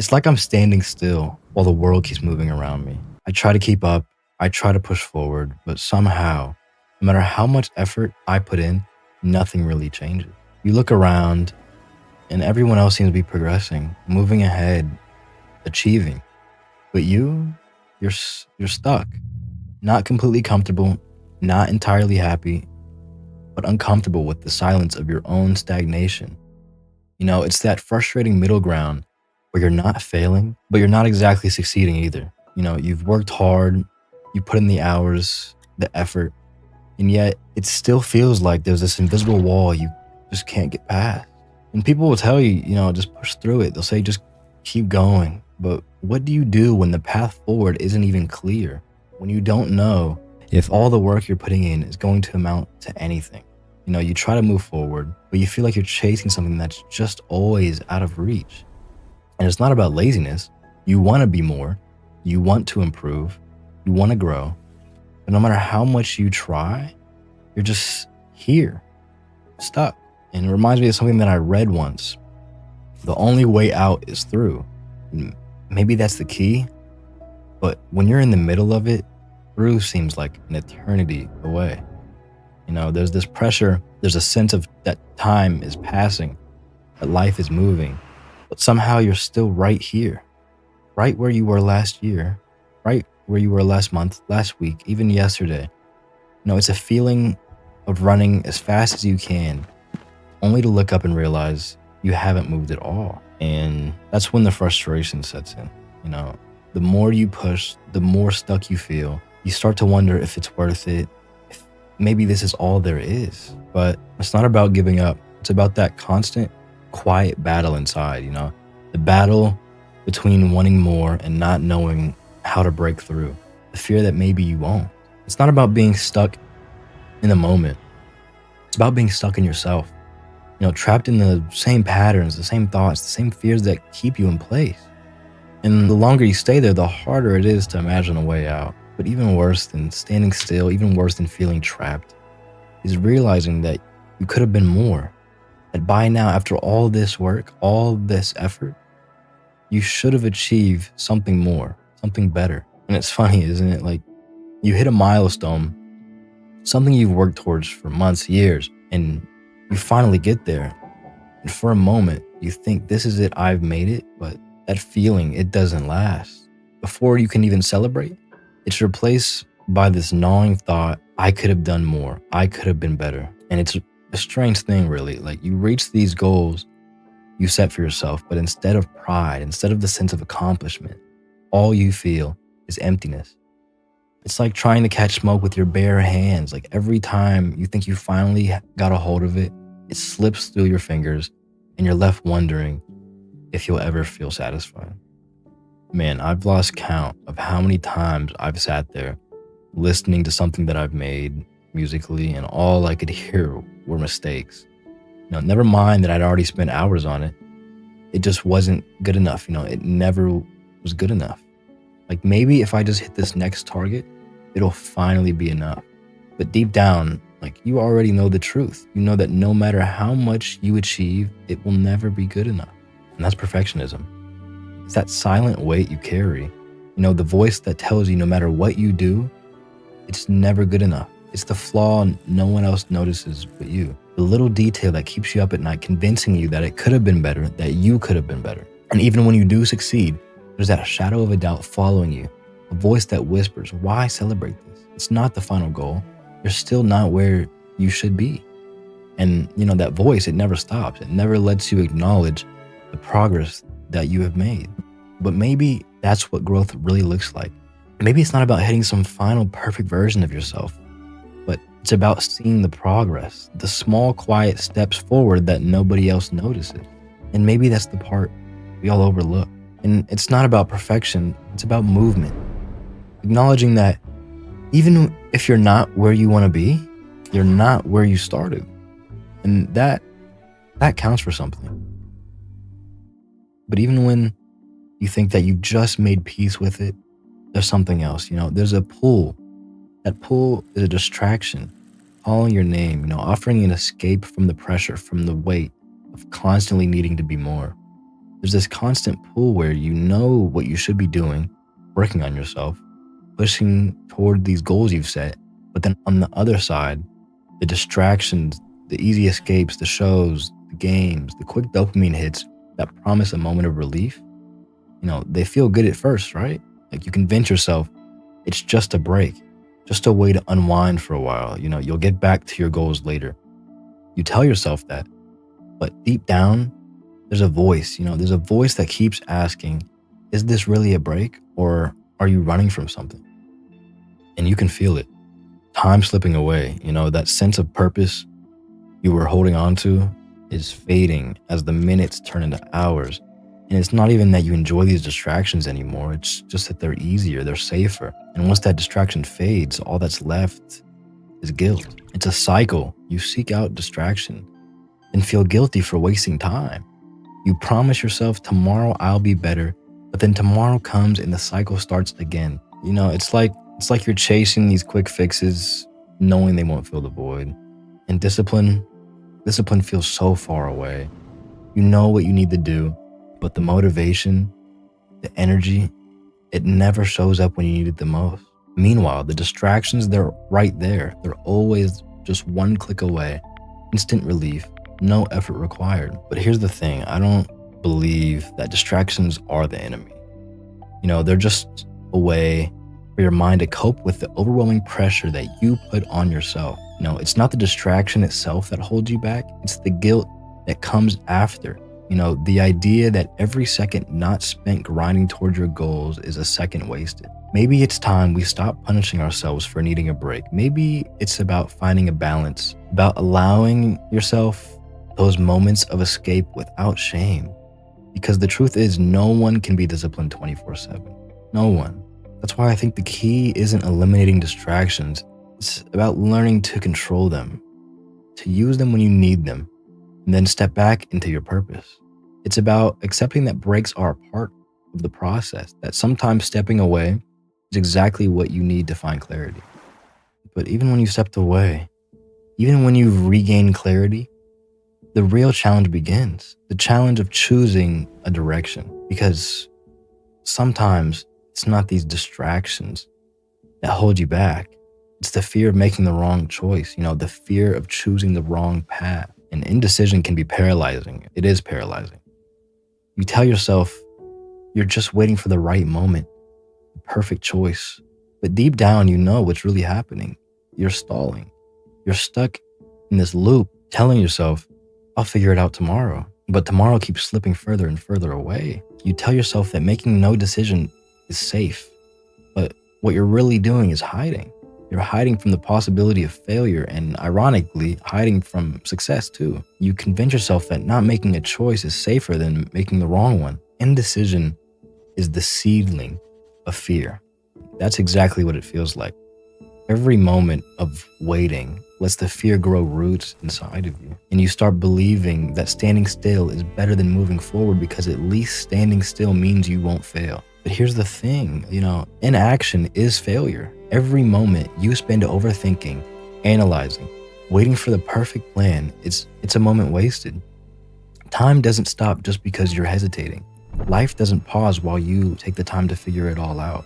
It's like I'm standing still while the world keeps moving around me. I try to keep up, I try to push forward, but somehow, no matter how much effort I put in, nothing really changes. You look around and everyone else seems to be progressing, moving ahead, achieving. But you're stuck, not completely comfortable, not entirely happy, but uncomfortable with the silence of your own stagnation. It's that frustrating middle ground where you're not failing, but you're not exactly succeeding either. You've worked hard, you put in the hours, the effort, and yet it still feels like there's this invisible wall you just can't get past. And people will tell you, just push through it. They'll say, just keep going. But what do you do when the path forward isn't even clear? When you don't know if all the work you're putting in is going to amount to anything? You try to move forward, but you feel like you're chasing something that's just always out of reach. And it's not about laziness. You want to be more, you want to improve, you want to grow. But no matter how much you try, you're just here, stuck. And it reminds me of something that I read once. The only way out is through. And maybe that's the key, but when you're in the middle of it, through seems like an eternity away. There's this pressure, there's a sense of that time is passing, that life is moving, but somehow you're still right here, right where you were last year, right where you were last month, last week, even yesterday. It's a feeling of running as fast as you can, only to look up and realize you haven't moved at all. And that's when the frustration sets in. The more you push, the more stuck you feel. You start to wonder if it's worth it, if maybe this is all there is. But it's not about giving up. It's about that constant, quiet battle inside, the battle between wanting more and not knowing how to break through, the fear that maybe you won't. It's not about being stuck in the moment. It's about being stuck in yourself, trapped in the same patterns, the same thoughts, the same fears that keep you in place. And the longer you stay there, the harder it is to imagine a way out. But even worse than standing still, even worse than feeling trapped, is realizing that you could have been more. That by now, after all this work, all this effort, you should have achieved something more, something better. And it's funny, isn't it? Like, you hit a milestone, something you've worked towards for months, years, and you finally get there. And for a moment, you think, this is it, I've made it, but that feeling, it doesn't last. Before you can even celebrate, it's replaced by this gnawing thought, I could have done more, I could have been better. And it's a strange thing, really. Like, you reach these goals you set for yourself, but instead of pride, instead of the sense of accomplishment, all you feel is emptiness. It's like trying to catch smoke with your bare hands. Like, every time you think you finally got a hold of it, it slips through your fingers and you're left wondering if you'll ever feel satisfied. Man, I've lost count of how many times I've sat there listening to something that I've made musically, and all I could hear were mistakes. Never mind that I'd already spent hours on it. It just wasn't good enough. It never was good enough. Like, maybe if I just hit this next target, it'll finally be enough. But deep down, like, you already know the truth. You know that no matter how much you achieve, it will never be good enough. And that's perfectionism. It's that silent weight you carry. The voice that tells you no matter what you do, it's never good enough. It's the flaw no one else notices but you. The little detail that keeps you up at night, convincing you that it could have been better, that you could have been better. And even when you do succeed, there's that shadow of a doubt following you, a voice that whispers, why celebrate this? It's not the final goal. You're still not where you should be. And that voice, it never stops. It never lets you acknowledge the progress that you have made. But maybe that's what growth really looks like. Maybe it's not about hitting some final perfect version of yourself, but it's about seeing the progress, the small, quiet steps forward that nobody else notices. And maybe that's the part we all overlook. And it's not about perfection, it's about movement. Acknowledging that even if you're not where you want to be, you're not where you started. And that counts for something. But even when you think that you've just made peace with it, there's something else. There's a pull. That pull is a distraction, calling your name, offering an escape from the pressure, from the weight of constantly needing to be more. There's this constant pull where you know what you should be doing, working on yourself, pushing toward these goals you've set. But then on the other side, the distractions, the easy escapes, the shows, the games, the quick dopamine hits that promise a moment of relief, they feel good at first, right? Like you convince yourself it's just a break, just a way to unwind for a while. You'll get back to your goals later. You tell yourself that, but deep down, there's a voice that keeps asking, is this really a break or are you running from something? And you can feel it. Time slipping away, that sense of purpose you were holding on to is fading as the minutes turn into hours. And it's not even that you enjoy these distractions anymore. It's just that they're easier, they're safer. And once that distraction fades, all that's left is guilt. It's a cycle. You seek out distraction and feel guilty for wasting time. You promise yourself tomorrow I'll be better, but then tomorrow comes and the cycle starts again. It's like you're chasing these quick fixes, knowing they won't fill the void. And discipline feels so far away. You know what you need to do, but the motivation, the energy, it never shows up when you need it the most. Meanwhile, the distractions, they're right there. They're always just one click away, instant relief, no effort required. But here's the thing, I don't believe that distractions are the enemy. They're just a way for your mind to cope with the overwhelming pressure that you put on yourself. It's not the distraction itself that holds you back, it's the guilt that comes after. The idea that every second not spent grinding towards your goals is a second wasted. Maybe it's time we stop punishing ourselves for needing a break. Maybe it's about finding a balance, about allowing yourself those moments of escape without shame. Because the truth is, no one can be disciplined 24/7. No one. That's why I think the key isn't eliminating distractions. It's about learning to control them, to use them when you need them, and then step back into your purpose. It's about accepting that breaks are a part of the process, that sometimes stepping away is exactly what you need to find clarity. But even when you stepped away, even when you've regained clarity, the real challenge begins. The challenge of choosing a direction. Because sometimes it's not these distractions that hold you back. It's the fear of making the wrong choice, the fear of choosing the wrong path. And indecision can be paralyzing. It is paralyzing. You tell yourself you're just waiting for the right moment, the perfect choice. But deep down, you know what's really happening. You're stalling. You're stuck in this loop, telling yourself, I'll figure it out tomorrow. But tomorrow keeps slipping further and further away. You tell yourself that making no decision is safe. But what you're really doing is hiding. You're hiding from the possibility of failure and, ironically, hiding from success too. You convince yourself that not making a choice is safer than making the wrong one. Indecision is the seedling of fear. That's exactly what it feels like. Every moment of waiting lets the fear grow roots inside of you. And you start believing that standing still is better than moving forward because at least standing still means you won't fail. But here's the thing, inaction is failure. Every moment you spend overthinking, analyzing, waiting for the perfect plan, it's a moment wasted. Time doesn't stop just because you're hesitating. Life doesn't pause while you take the time to figure it all out.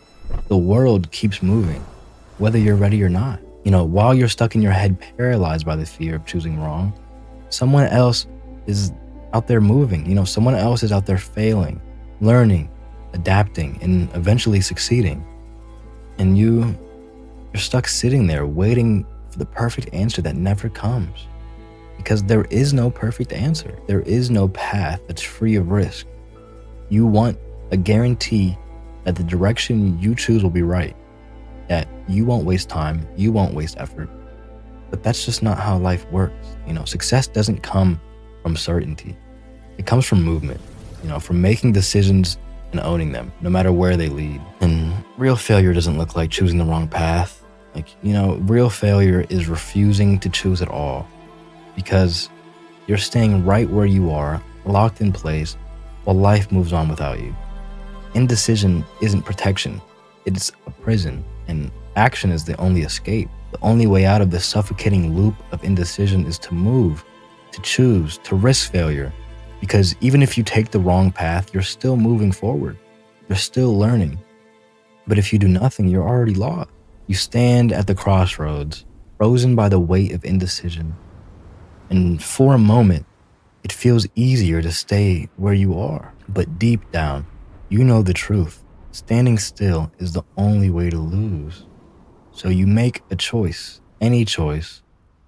The world keeps moving, whether you're ready or not. While you're stuck in your head paralyzed by the fear of choosing wrong, someone else is out there moving. Someone else is out there failing, learning, adapting, and eventually succeeding. And you're stuck sitting there waiting for the perfect answer that never comes. Because there is no perfect answer. There is no path that's free of risk. You want a guarantee that the direction you choose will be right, that you won't waste time, you won't waste effort. But that's just not how life works. Success doesn't come from certainty. It comes from movement, from making decisions and owning them, no matter where they lead. And real failure doesn't look like choosing the wrong path. Real failure is refusing to choose at all because you're staying right where you are, locked in place, while life moves on without you. Indecision isn't protection, it's a prison, and action is the only escape. The only way out of this suffocating loop of indecision is to move, to choose, to risk failure, Because even if you take the wrong path, you're still moving forward. You're still learning. But if you do nothing, you're already lost. You stand at the crossroads, frozen by the weight of indecision. And for a moment, it feels easier to stay where you are. But deep down, you know the truth. Standing still is the only way to lose. So you make a choice, any choice,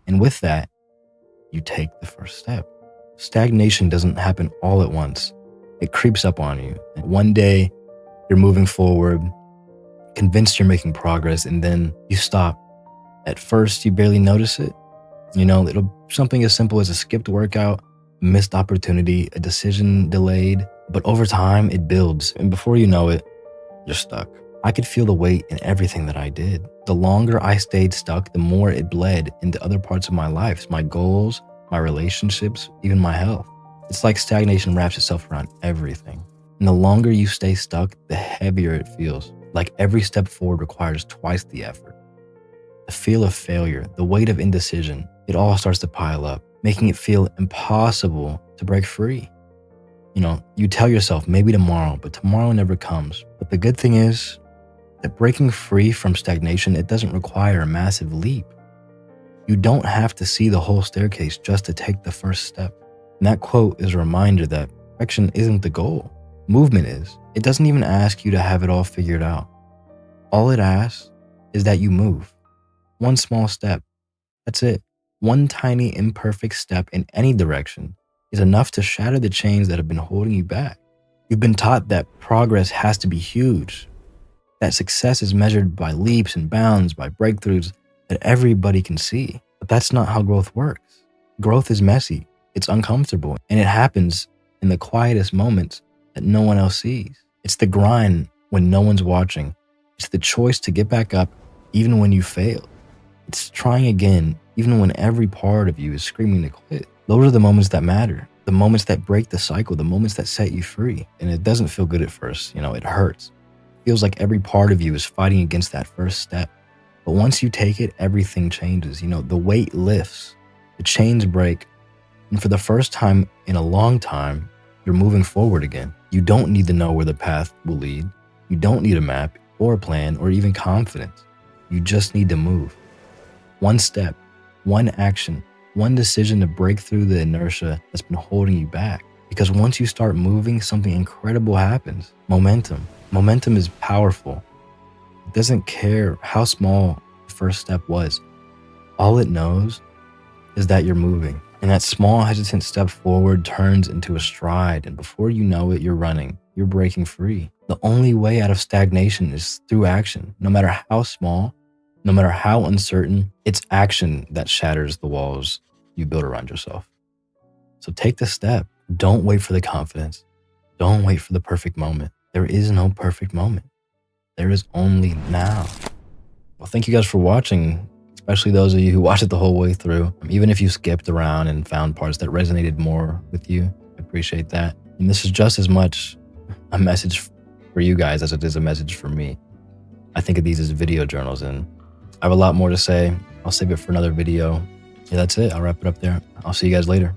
and with that, you take the first step. Stagnation doesn't happen all at once. It creeps up on you. And one day, you're moving forward, convinced you're making progress, and then you stop. At first, you barely notice it. It'll something as simple as a skipped workout, a missed opportunity, a decision delayed. But over time, it builds. And before you know it, you're stuck. I could feel the weight in everything that I did. The longer I stayed stuck, the more it bled into other parts of my life, my goals, my relationships, even my health. It's like stagnation wraps itself around everything. And the longer you stay stuck, the heavier it feels. Like every step forward requires twice the effort. The feel of failure, the weight of indecision, it all starts to pile up, making it feel impossible to break free. You tell yourself maybe tomorrow, but tomorrow never comes. But the good thing is that breaking free from stagnation, it doesn't require a massive leap. You don't have to see the whole staircase just to take the first step. And that quote is a reminder that perfection isn't the goal. Movement is. It doesn't even ask you to have it all figured out. All it asks is that you move. One small step. That's it. One tiny imperfect step in any direction is enough to shatter the chains that have been holding you back. You've been taught that progress has to be huge, that success is measured by leaps and bounds, by breakthroughs that everybody can see. But that's not how growth works. Growth is messy, it's uncomfortable, and it happens in the quietest moments that no one else sees. It's the grind when no one's watching. It's the choice to get back up even when you fail. It's trying again even when every part of you is screaming to quit. Those are the moments that matter, the moments that break the cycle, the moments that set you free. And it doesn't feel good at first, it hurts. It feels like every part of you is fighting against that first step. But once you take it, everything changes. The weight lifts, the chains break, and for the first time in a long time, you're moving forward again. You don't need to know where the path will lead. You don't need a map or a plan or even confidence. You just need to move. One step, one action, one decision to break through the inertia that's been holding you back. Because once you start moving, something incredible happens. Momentum. Momentum is powerful. It doesn't care how small the first step was. All it knows is that you're moving. And that small, hesitant step forward turns into a stride. And before you know it, you're running. You're breaking free. The only way out of stagnation is through action. No matter how small, no matter how uncertain, it's action that shatters the walls you build around yourself. So take the step. Don't wait for the confidence. Don't wait for the perfect moment. There is no perfect moment. There is only now. Well, thank you guys for watching, especially those of you who watched it the whole way through. Even if you skipped around and found parts that resonated more with you, I appreciate that. And this is just as much a message for you guys as it is a message for me. I think of these as video journals, and I have a lot more to say. I'll save it for another video. Yeah, that's it. I'll wrap it up there. I'll see you guys later.